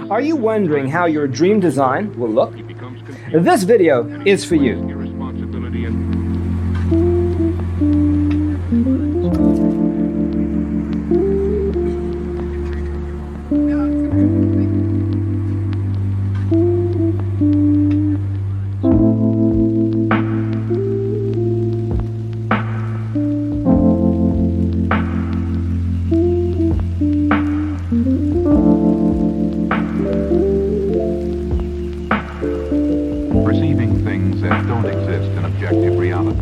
Are you wondering how your dream design will look? This video is for you. Perceiving things that don't exist in objective reality.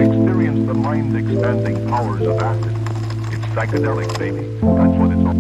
Experience the mind-expanding powers of acid. It's psychedelic, baby. That's what it's all.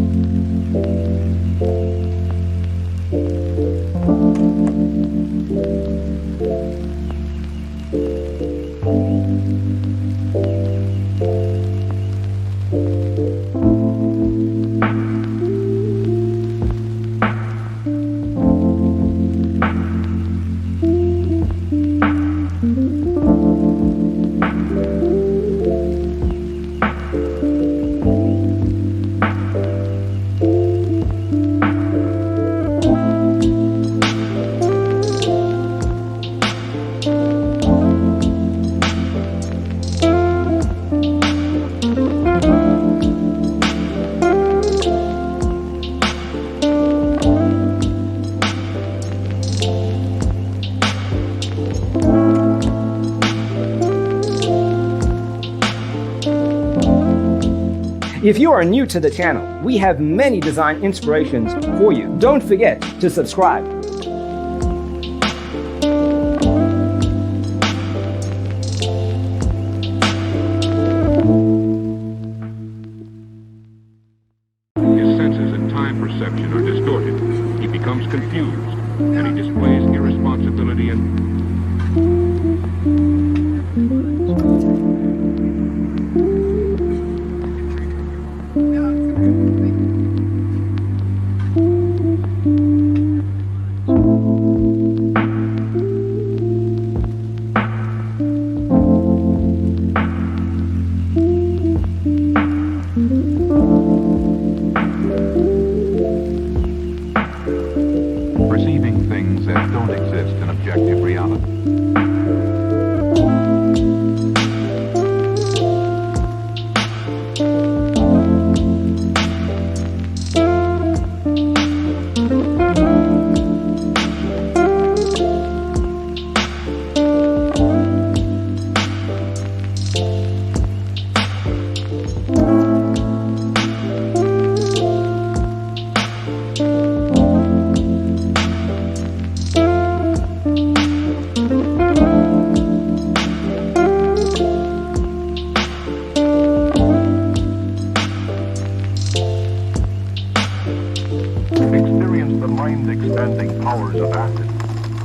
If you are new to the channel, we have many design inspirations for you. Don't forget to subscribe. His senses and time perception are distorted. He becomes confused, and he displays irresponsibility and... Perceiving things that don't exist in objective reality. Experience the mind-expanding powers of acid.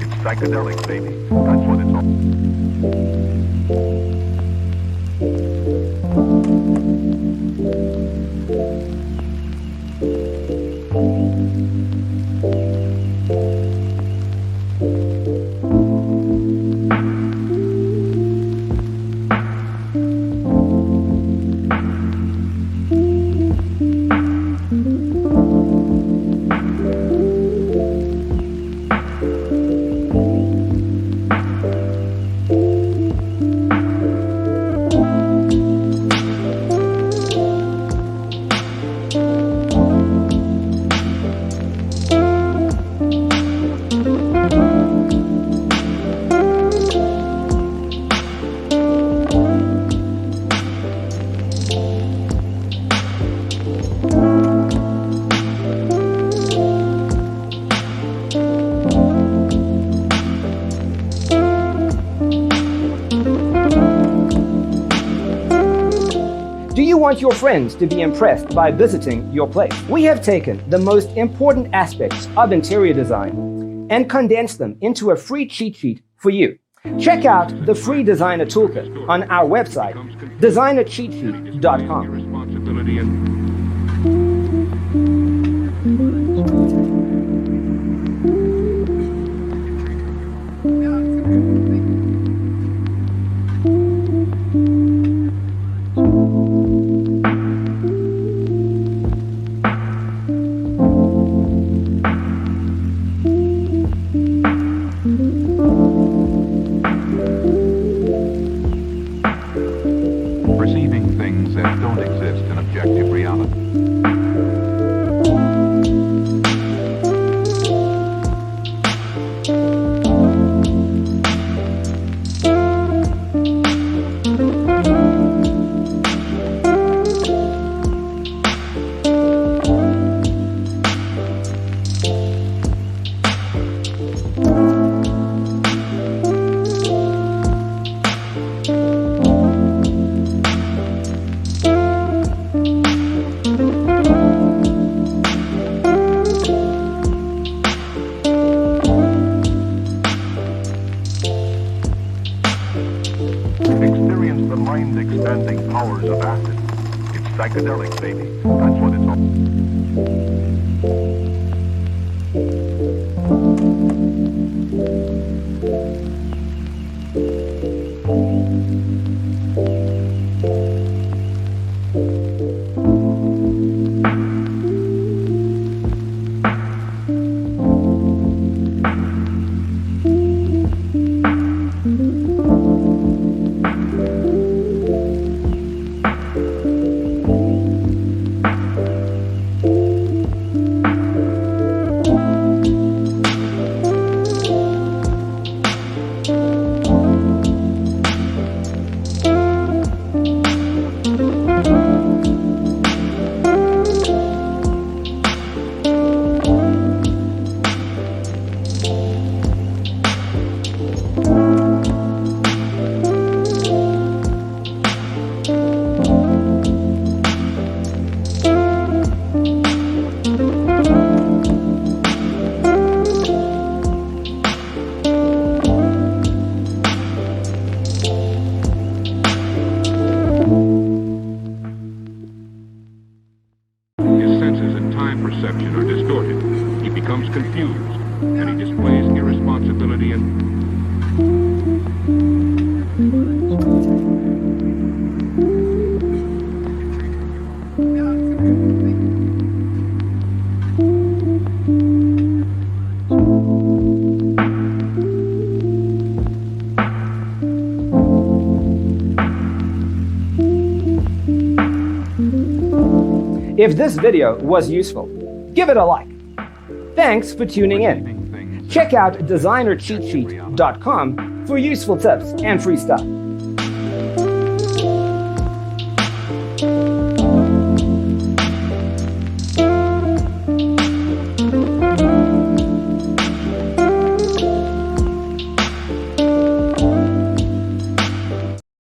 It's psychedelic, baby. That's what it's all. want your friends to be impressed by visiting your place. We have taken the most important aspects of interior design and condensed them into a free cheat sheet for you. Check out the free designer toolkit on our website, designercheatsheet.com. Irresponsibility and perceiving things that don't exist in objective reality. Experience the mind-expanding powers of acid. It's psychedelic, baby. That's what it's all. His senses and time perception are distorted. He becomes confused, and he displays irresponsibility and If this video was useful, give it a like. Thanks for tuning in. Check out designercheatsheet.com for useful tips and free stuff.